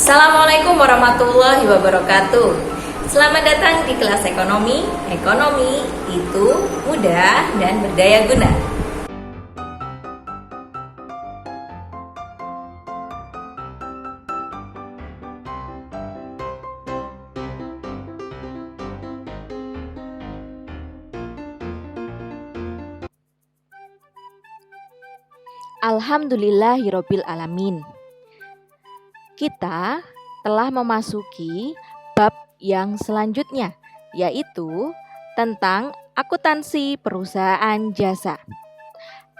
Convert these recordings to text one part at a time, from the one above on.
Assalamualaikum warahmatullahi wabarakatuh. Selamat datang di kelas ekonomi. Ekonomi itu mudah dan berdaya guna. Alhamdulillahirabbil alamin. Kita telah memasuki bab yang selanjutnya, yaitu tentang akuntansi perusahaan jasa.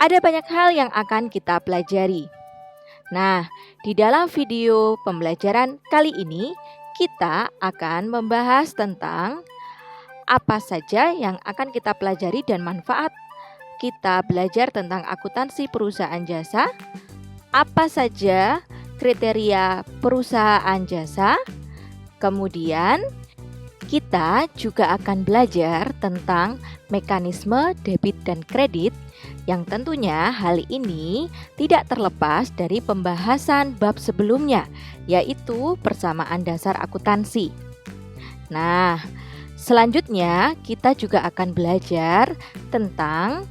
Ada banyak hal yang akan kita pelajari. Nah, di dalam video pembelajaran kali ini kita akan membahas tentang apa saja yang akan kita pelajari dan manfaat kita belajar tentang akuntansi perusahaan jasa, apa saja kriteria perusahaan jasa. Kemudian kita juga akan belajar tentang mekanisme debit dan kredit yang tentunya hal ini tidak terlepas dari pembahasan bab sebelumnya, yaitu persamaan dasar akuntansi. Nah, selanjutnya kita juga akan belajar tentang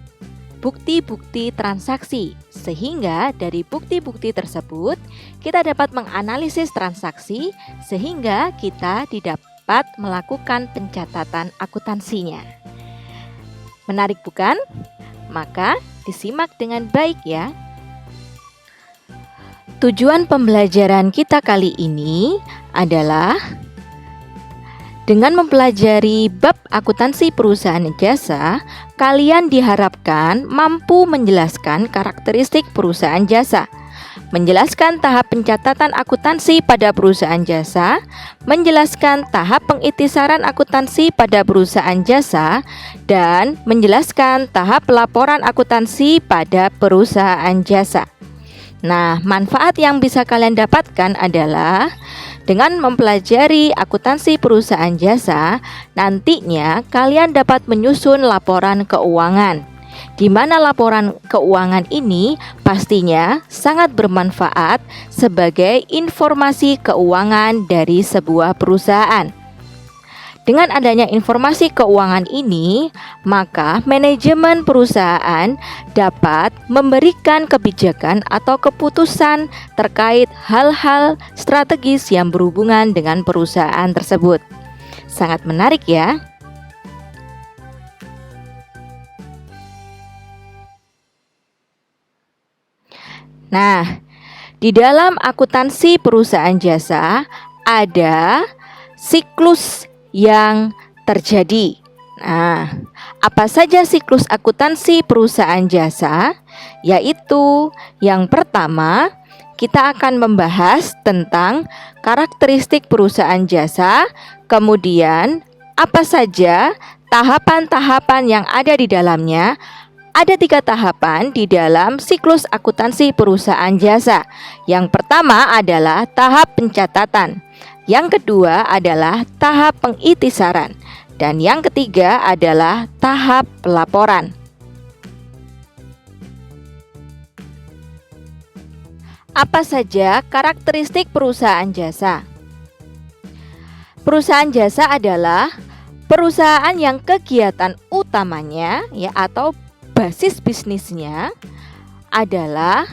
bukti-bukti transaksi, sehingga dari bukti-bukti tersebut kita dapat menganalisis transaksi sehingga kita dapat melakukan pencatatan akuntansinya. Menarik bukan? Maka disimak dengan baik ya. Tujuan pembelajaran kita kali ini adalah dengan mempelajari bab akuntansi perusahaan jasa, kalian diharapkan mampu menjelaskan karakteristik perusahaan jasa, menjelaskan tahap pencatatan akuntansi pada perusahaan jasa, menjelaskan tahap pengiktisaran akuntansi pada perusahaan jasa, dan menjelaskan tahap pelaporan akuntansi pada perusahaan jasa. Nah, manfaat yang bisa kalian dapatkan adalah dengan mempelajari akuntansi perusahaan jasa, nantinya kalian dapat menyusun laporan keuangan, di mana laporan keuangan ini pastinya sangat bermanfaat sebagai informasi keuangan dari sebuah perusahaan. Dengan adanya informasi keuangan ini, maka manajemen perusahaan dapat memberikan kebijakan atau keputusan terkait hal-hal strategis yang berhubungan dengan perusahaan tersebut. Sangat menarik ya. Nah, di dalam akuntansi perusahaan jasa ada siklus yang terjadi. Nah, apa saja siklus akuntansi perusahaan jasa? Yaitu yang pertama, kita akan membahas tentang karakteristik perusahaan jasa, kemudian apa saja tahapan-tahapan yang ada di dalamnya. Ada 3 tahapan di dalam siklus akuntansi perusahaan jasa. Yang pertama adalah tahap pencatatan. Yang kedua adalah tahap pengiktisaran. Dan yang ketiga adalah tahap pelaporan. Apa saja karakteristik perusahaan jasa? Perusahaan jasa adalah perusahaan yang kegiatan utamanya atau basis bisnisnya adalah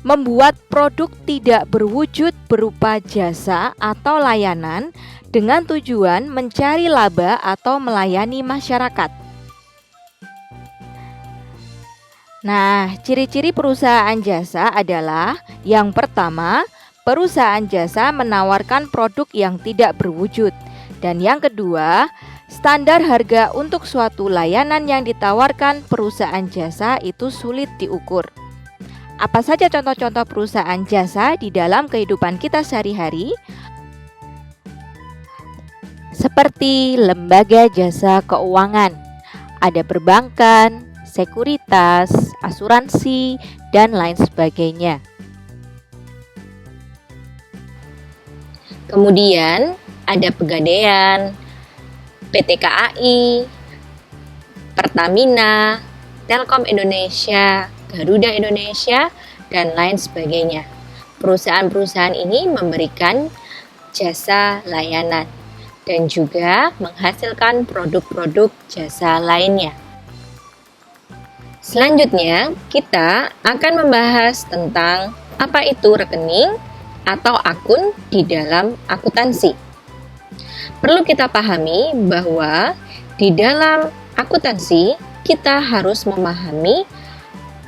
membuat produk tidak berwujud berupa jasa atau layanan dengan tujuan mencari laba atau melayani masyarakat. Nah, ciri-ciri perusahaan jasa adalah yang pertama, perusahaan jasa menawarkan produk yang tidak berwujud. Dan yang kedua, standar harga untuk suatu layanan yang ditawarkan perusahaan jasa itu sulit diukur. Apa saja contoh-contoh perusahaan jasa di dalam kehidupan kita sehari-hari? Seperti lembaga jasa keuangan, ada perbankan, sekuritas, asuransi, dan lain sebagainya. Kemudian ada Pegadaian, PT KAI, Pertamina, Telkom Indonesia, Garuda Indonesia, dan lain sebagainya. Perusahaan-perusahaan ini memberikan jasa layanan dan juga menghasilkan produk-produk jasa lainnya. Selanjutnya, kita akan membahas tentang apa itu rekening atau akun di dalam akuntansi. Perlu kita pahami bahwa di dalam akuntansi kita harus memahami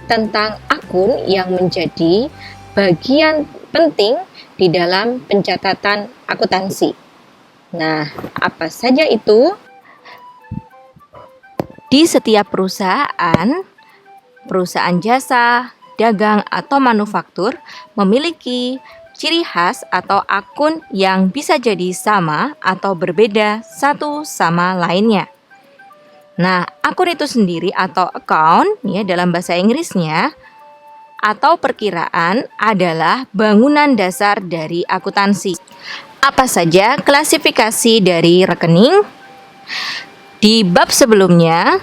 tentang akun yang menjadi bagian penting di dalam pencatatan akuntansi. Nah, apa saja itu? Di setiap perusahaan jasa, dagang, atau manufaktur memiliki ciri khas atau akun yang bisa jadi sama atau berbeda satu sama lainnya. Nah, akun itu sendiri atau account ya dalam bahasa Inggrisnya atau perkiraan adalah bangunan dasar dari akuntansi. Apa saja klasifikasi dari rekening? Di bab sebelumnya,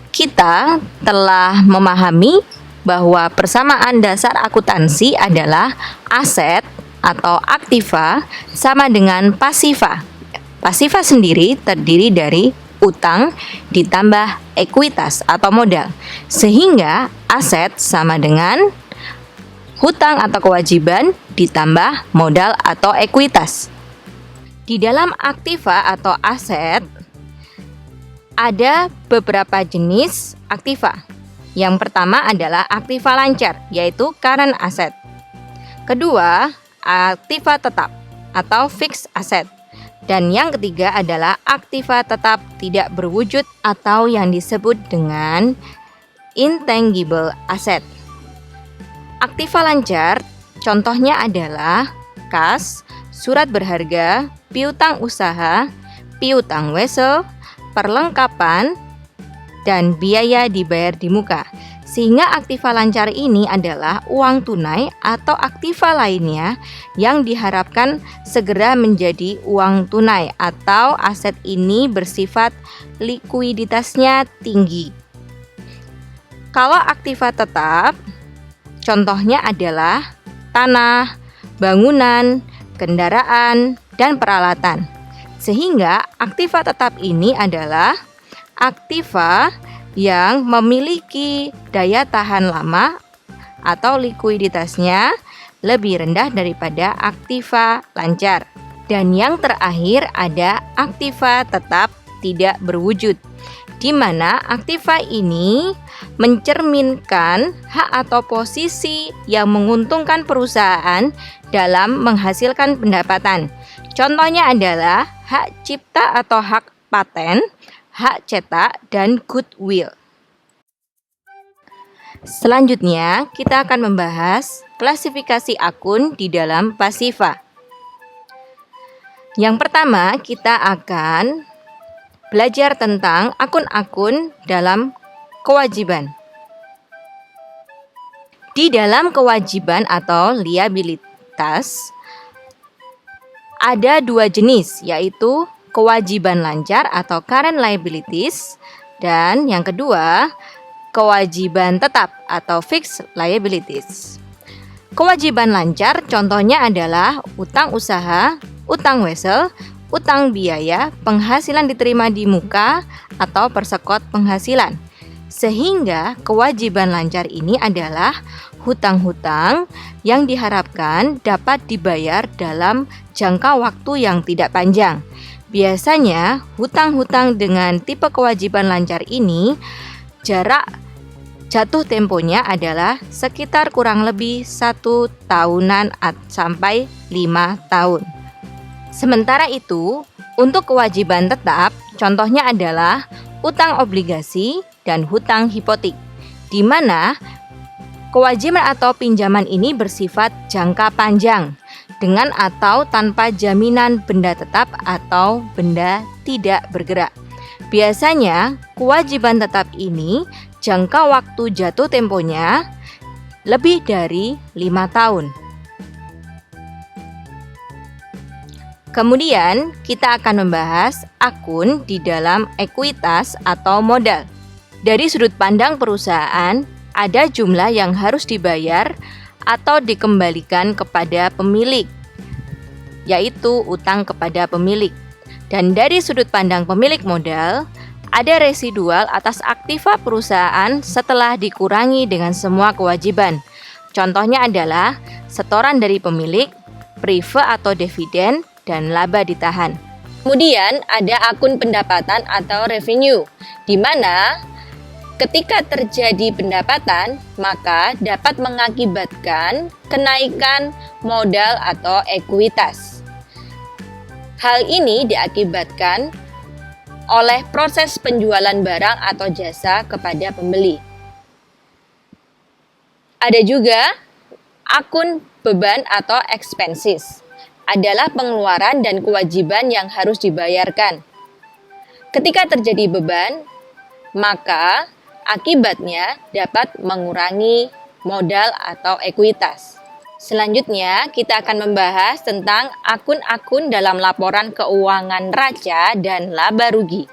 kita telah memahami bahwa persamaan dasar akuntansi adalah aset atau aktiva sama dengan pasiva. Pasiva sendiri terdiri dari utang ditambah ekuitas atau modal, sehingga aset sama dengan hutang atau kewajiban ditambah modal atau ekuitas. Di dalam aktiva atau aset ada beberapa jenis aktiva. Yang pertama adalah aktiva lancar, yaitu current asset. Kedua, aktiva tetap atau fixed asset. Dan yang ketiga adalah aktiva tetap tidak berwujud atau yang disebut dengan intangible asset. Aktiva lancar contohnya adalah kas, surat berharga, piutang usaha, piutang wesel, perlengkapan, dan biaya dibayar di muka. Sehingga aktiva lancar ini adalah uang tunai atau aktiva lainnya yang diharapkan segera menjadi uang tunai atau aset ini bersifat likuiditasnya tinggi. Kalau aktiva tetap, contohnya adalah tanah, bangunan, kendaraan, dan peralatan. Sehingga aktiva tetap ini adalah aktiva yang memiliki daya tahan lama atau likuiditasnya lebih rendah daripada aktiva lancar. Dan yang terakhir ada aktiva tetap tidak berwujud, di mana aktiva ini mencerminkan hak atau posisi yang menguntungkan perusahaan dalam menghasilkan pendapatan. Contohnya adalah hak cipta atau hak paten, hak cetak, dan goodwill. Selanjutnya, kita akan membahas klasifikasi akun di dalam pasiva. Yang pertama, kita akan belajar tentang akun-akun dalam kewajiban. Di dalam kewajiban atau liabilitas, ada dua jenis, yaitu kewajiban lancar atau current liabilities, dan yang kedua, kewajiban tetap atau fixed liabilities. Kewajiban lancar contohnya adalah utang usaha, utang wesel, utang biaya, penghasilan diterima di muka, atau persekot penghasilan. Sehingga kewajiban lancar ini adalah hutang-hutang yang diharapkan dapat dibayar dalam jangka waktu yang tidak panjang. Biasanya, hutang-hutang dengan tipe kewajiban lancar ini jarak jatuh temponya adalah sekitar kurang lebih 1 tahunan sampai 5 tahun. Sementara itu, untuk kewajiban tetap, contohnya adalah utang obligasi dan hutang hipotek, di mana kewajiban atau pinjaman ini bersifat jangka panjang, dengan atau tanpa jaminan benda tetap atau benda tidak bergerak. Biasanya, kewajiban tetap ini jangka waktu jatuh temponya lebih dari 5 tahun. Kemudian, kita akan membahas akun di dalam ekuitas atau modal. Dari sudut pandang perusahaan, ada jumlah yang harus dibayar atau dikembalikan kepada pemilik, yaitu utang kepada pemilik. Dan dari sudut pandang pemilik modal, ada residual atas aktiva perusahaan setelah dikurangi dengan semua kewajiban. Contohnya adalah setoran dari pemilik, prive atau dividen, dan laba ditahan. Kemudian ada akun pendapatan atau revenue, di mana ketika terjadi pendapatan, maka dapat mengakibatkan kenaikan modal atau ekuitas. Hal ini diakibatkan oleh proses penjualan barang atau jasa kepada pembeli. Ada juga akun beban atau expenses, adalah pengeluaran dan kewajiban yang harus dibayarkan. Ketika terjadi beban, maka akibatnya dapat mengurangi modal atau ekuitas. Selanjutnya, kita akan membahas tentang akun-akun dalam laporan keuangan neraca dan laba rugi.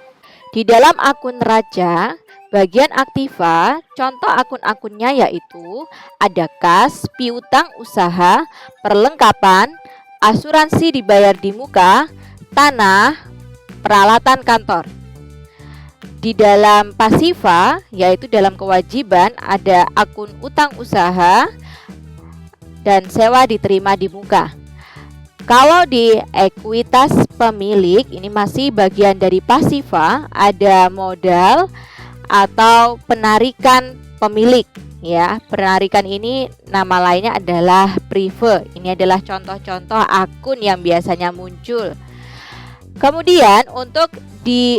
Di dalam akun neraca, bagian aktiva, contoh akun-akunnya yaitu ada kas, piutang usaha, perlengkapan, asuransi dibayar di muka, tanah, peralatan kantor. Di dalam pasiva, yaitu dalam kewajiban, ada akun utang usaha dan sewa diterima di muka. Kalau di ekuitas pemilik, ini masih bagian dari pasiva, ada modal atau penarikan pemilik. Ya, penarikan ini nama lainnya adalah prive. Ini adalah contoh-contoh akun yang biasanya muncul. Kemudian untuk di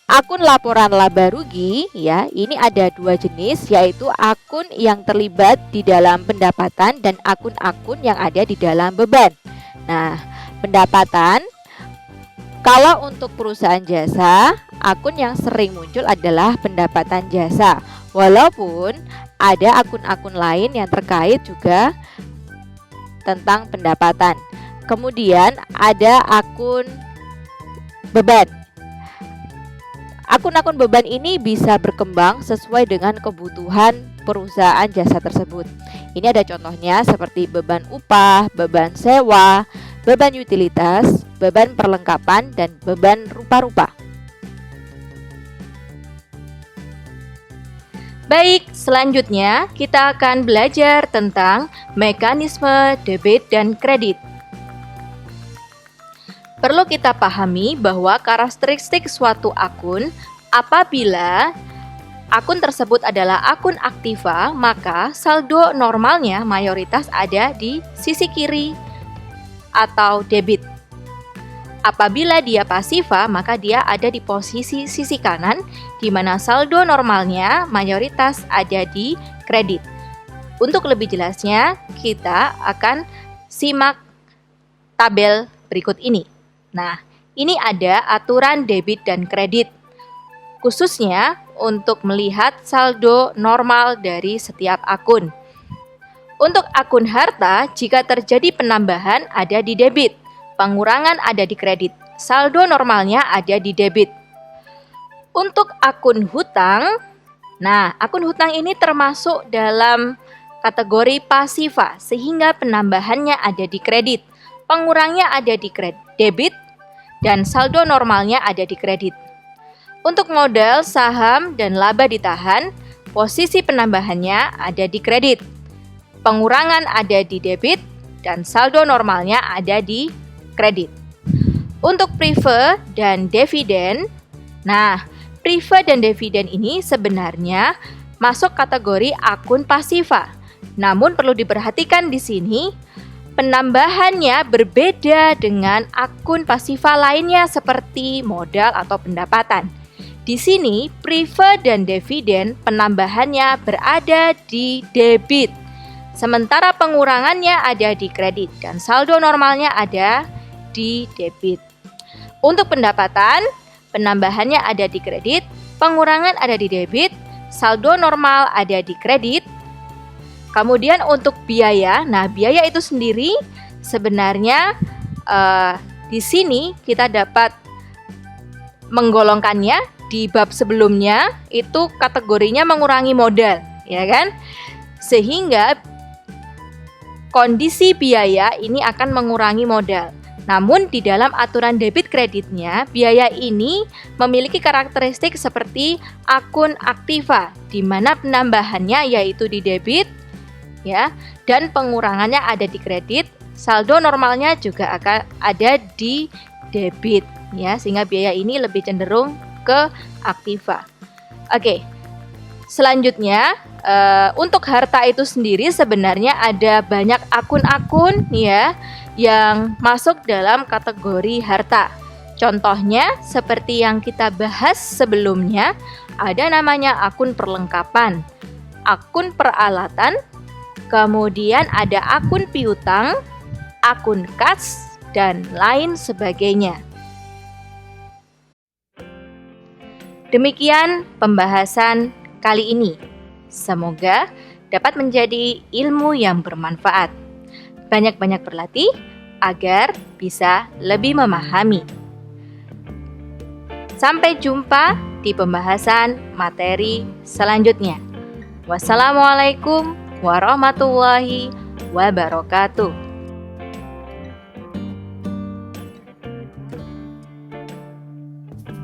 akun laporan laba rugi, ya, ini ada dua jenis, yaitu akun yang terlibat di dalam pendapatan dan akun-akun yang ada di dalam beban. Nah, pendapatan, kalau untuk perusahaan jasa, akun yang sering muncul adalah pendapatan jasa. Walaupun ada akun-akun lain yang terkait juga tentang pendapatan. Kemudian ada akun beban. Akun-akun beban ini bisa berkembang sesuai dengan kebutuhan perusahaan jasa tersebut. Ini ada contohnya seperti beban upah, beban sewa, beban utilitas, beban perlengkapan, dan beban rupa-rupa. Baik, selanjutnya kita akan belajar tentang mekanisme debit dan kredit. Perlu kita pahami bahwa karakteristik suatu akun, apabila akun tersebut adalah akun aktiva, maka saldo normalnya mayoritas ada di sisi kiri atau debit. Apabila dia pasiva, maka dia ada di posisi sisi kanan, di mana saldo normalnya mayoritas ada di kredit. Untuk lebih jelasnya, kita akan simak tabel berikut ini. Nah, ini ada aturan debit dan kredit, khususnya untuk melihat saldo normal dari setiap akun. Untuk akun harta, jika terjadi penambahan ada di debit, pengurangan ada di kredit, saldo normalnya ada di debit. Untuk akun hutang, nah akun hutang ini termasuk dalam kategori pasiva, sehingga penambahannya ada di kredit, pengurangnya ada di debit, dan saldo normalnya ada di kredit. Untuk modal, saham, dan laba ditahan, posisi penambahannya ada di kredit, pengurangan ada di debit, dan saldo normalnya ada di kredit. Untuk prive dan dividen, nah prive dan dividen ini sebenarnya masuk kategori akun pasiva. Namun perlu diperhatikan di sini, penambahannya berbeda dengan akun pasiva lainnya seperti modal atau pendapatan. Di sini, prive dan dividen penambahannya berada di debit, sementara pengurangannya ada di kredit dan saldo normalnya ada di debit. Untuk pendapatan, penambahannya ada di kredit, pengurangan ada di debit, saldo normal ada di kredit. Kemudian untuk biaya, nah biaya itu sendiri sebenarnya di sini kita dapat menggolongkannya di bab sebelumnya itu kategorinya mengurangi modal, ya kan? Sehingga kondisi biaya ini akan mengurangi modal. Namun di dalam aturan debit kreditnya, biaya ini memiliki karakteristik seperti akun aktiva, di mana penambahannya yaitu di debit, ya, dan pengurangannya ada di kredit. Saldo normalnya juga akan ada di debit, ya, sehingga biaya ini lebih cenderung ke aktiva. Oke, selanjutnya untuk harta itu sendiri sebenarnya ada banyak akun-akun, ya, yang masuk dalam kategori harta. Contohnya seperti yang kita bahas sebelumnya, ada namanya akun perlengkapan, akun peralatan, kemudian ada akun piutang, akun kas, dan lain sebagainya. Demikian pembahasan kali ini. Semoga dapat menjadi ilmu yang bermanfaat. Banyak-banyak berlatih agar bisa lebih memahami. Sampai jumpa di pembahasan materi selanjutnya. Wassalamualaikum warahmatullahi wabarakatuh.